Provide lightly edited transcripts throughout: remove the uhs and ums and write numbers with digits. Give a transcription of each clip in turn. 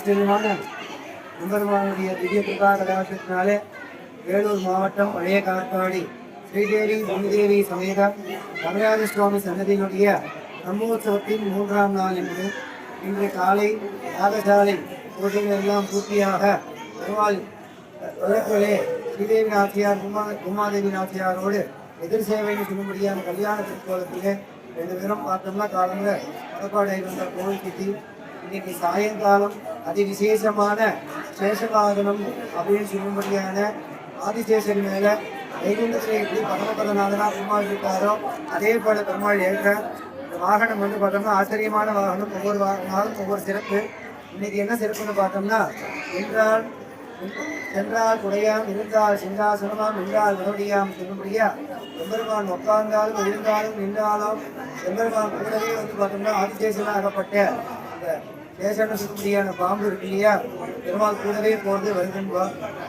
ஆச்சரியமான நம்பெருமானுடைய திவ்ய கிருபா கடாட்சத்தினாலே வேலூர் மாவட்டம் பழைய காற்றாடி ஸ்ரீதேவி பூமிதேவி சமேத வரதராஜ சுவாமி சன்னதியினுடைய பிரம்மோற்சவத்தின் 3ஆம் நாள் என்பது இன்று காலை யாகசாலை பூஜைகள் எல்லாம் பூர்த்தியாக பெருமாள் விளக்குகளே ஸ்ரீதேவி நாச்சியார் உமாதேவி நாச்சியாரோடு எதிர் சேவைன்னு சொல்லும்படியான கல்யாண திருக்கோலத்திலே 2 பேரும் பார்த்தோம்னா காலங்க புறப்பாடு இருந்த கோவில் கிட்டி இன்னைக்கு சாயங்காலம் அதிவிசேஷமான சேஷவாகனம் அப்படின்னு சொல்லும்படியான ஆதிசேஷன் மேல வைகுண்டத்தில் எப்படி பரமபதநாதனா பெருமாள் இருக்காரோ அதே போல பெருமாள் ஏற்ற வாகனம் வந்து பார்த்தோம்னா ஆச்சரியமான வாகனம். ஒவ்வொரு நாளும் ஒவ்வொரு சிறப்பு. இன்னைக்கு என்ன சிறப்புன்னு பார்த்தோம்னா சென்றால் குடையாம் இருந்தால் சிங்காசனமாம் நின்றால் மறுபடியாம் சொல்லும்படியா எம்பெருமான் உட்கார்ந்தாலும் இருந்தாலும் நின்றாலும் எம்பெருமான் கூடவே வந்து பார்த்தோம்னா ஆதிசேஷனாகப்பட்ட அந்த சேஷன சொல்லும்படியான பாம்பு இருக்கு இல்லையா, பெருமாள் கூடவே போறது வருகின்றா.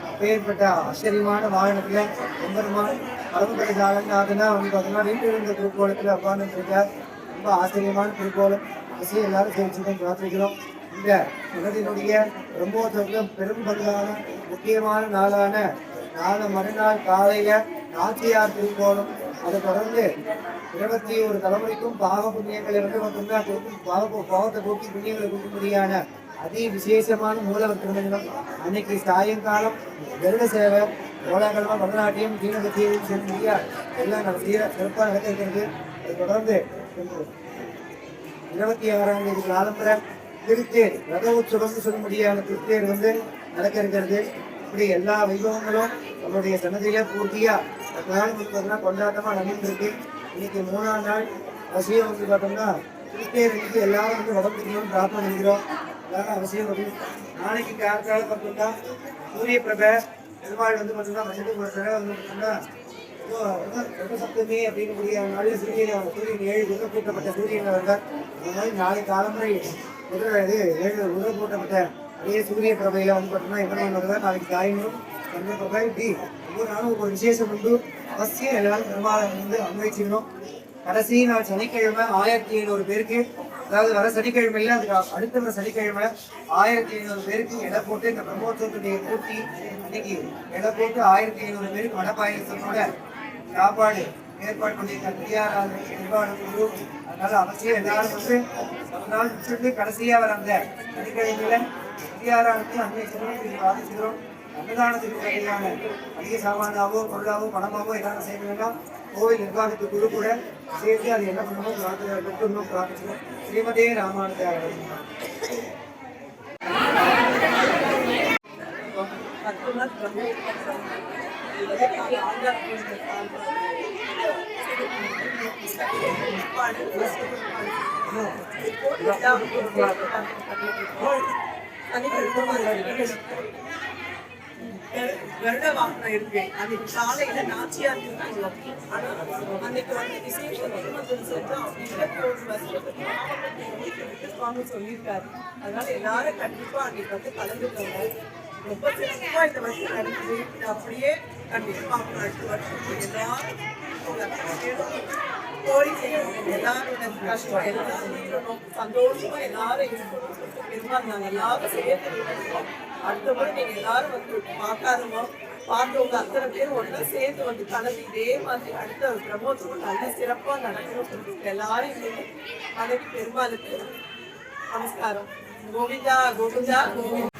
அப்பேற்பட்ட ஆச்சரியமான வாகனத்துல எம்பெருமான் பரமபத ஜாலநாதனா வந்து பார்த்தோம்னா வீட்டில் இருந்த திருக்கோலத்தில் உட்கார்ந்து இருக்கார். ரொம்ப ஆச்சரியமான திருக்கோலம். அவசியம் எல்லாரும் சேர்த்துதான் பிரார்த்திக்கிறோம். இந்த உலகினுடைய பிரம்மோற்சவத்தில் பெரும் பங்கான முக்கியமான நாளான மறுநாள் காலையில நாச்சியார் திருக்கோலம். அதை தொடர்ந்து 21 தலைமுறைக்கும் பாவ புண்ணியங்களை வந்து பார்த்தோம்னா பாவத்தை போக்கி புண்ணியங்களை கொடுக்கும்படியான அதி விசேஷமான மூலவர் திருமணம். அன்னைக்கு சாயங்காலம் கருட சேவை கோலாகலமாக பரதநாட்டியம் தீனகத்தியும் செல்லும்படியா எல்லாம் நம்ம சிறப்பாக நடக்க இருக்கிறது. அதை தொடர்ந்து 26ஆம் தேதி காலம்பரை திருத்தேர் ரத உற்சவம்னு சொல்ல முடியாத திருத்தேர் வந்து நடக்க இருக்கிறது. இப்படி எல்லா வைபவங்களும் நம்மளுடைய சன்னதியில பூர்த்தியா பார்த்தோம்னா கொண்டாட்டமா நடந்துருக்கு. இன்னைக்கு 3ஆம் நாள் அவசியம் வந்து பார்த்தோம்னா திருத்தேர் இன்னைக்கு எல்லாரும் வந்து வளர்த்துக்கணும்னு பிரார்த்தனை பண்ணிக்கிறோம். எல்லாரும் அவசியம் வந்து நாளைக்கு காலத்தால பார்த்தோம்னா சூரிய பிரபை பெருமாள் வந்து பார்த்தோம்னா வருஷத்துக்கு ஒரு தடவை வந்து பார்த்தோம்னா சப்தமி அப்படின்னு கூடிய நாளில் சூரியன் 7 முதல் கூட்டப்பட்ட சூரியன் வந்தார். அந்த மாதிரி நாளை காலமுறை முதல் 7 முதல் கூட்டப்பட்ட அதே சூரிய பிரபையில வந்து பார்த்தோம்னா என்ன வருவார். நாளைக்கு காயங்களும் சந்திர பிரபை இப்படி ஒவ்வொரு நாளும் ஒவ்வொரு விசேஷம் உண்டு. அவசியம் எல்லாரும் பெருமாளை வந்து அன்வைச்சிக்கணும். கடைசி நாள் சனிக்கிழமை 1500 பேருக்கு, அதாவது வர சனிக்கிழமையில அதுக்கு அடுத்த வர சனிக்கிழமை 1500 பேருக்கு எடை போட்டு இந்த பிரம்மோற்சவத்துடைய பூர்த்தி அன்னைக்கு எடை போட்டு 1500 பேருக்கு வடப்பாயசத்தோட சாப்பாடு ஏற்பாடு பண்ணி கல்வியாரால் நிர்வாண குழு. அதனால அவசியம் எல்லாரும் வந்து ஒரு நாள் முடிச்சுட்டு கடைசியா வர அந்த சனிக்கிழமையில கல்வியாரானுக்கு அன்னைக்கு பாதிச்சுக்கிறோம். அன்னதானத்துக்கு தேவையான அதிக சாமானாவோ பொருளாவோ பணமாவோ எல்லாரும் செய்யணும்னா கோவில் நிர்வாகத்து குழு கூட சேர்த்து அது என்ன பண்ணணும் பெற்றணும் பிரார்த்திக்கணும். ஸ்ரீமதே ராமானுஜாய வருட வாகனம் இருக்கு. அன்னைக்கு காலையில நாச்சியார் திருக்கோலம். ஆனா அன்னைக்கு வந்து விசேஷம் சுவாமி சொல்லியிருக்காரு. அதனால எல்லாரும் கண்டிப்பா அன்னைக்கு வந்து கலந்துக்கோங்க. ரொம்ப சிறப்பா இந்த வருஷம் நடக்குது. அப்படியே கண்டிப்பா அடுத்த வருஷம் எல்லாரும் கோரி செய்யணும். எல்லாரோட கஷ்டம் எல்லாரும் சந்தோஷமா எல்லாரும் இருக்கணும். இருந்தால் நாங்கள் எல்லாரும் சேர்த்து அடுத்த முறை நீங்க எல்லாரும் வந்து பார்க்காதவங்க பார்த்தவங்க அத்தனை பேர் ஒன்றா சேர்ந்து வந்து கலந்து இதே மாதிரி அடுத்த பிரம்மோற்சவம் நல்ல சிறப்பா நடக்கணும். எல்லாரும் அன்னைக்கு பெருமாளுக்கு நமஸ்காரம். கோவிந்தா கோவிந்தா கோவிந்தா.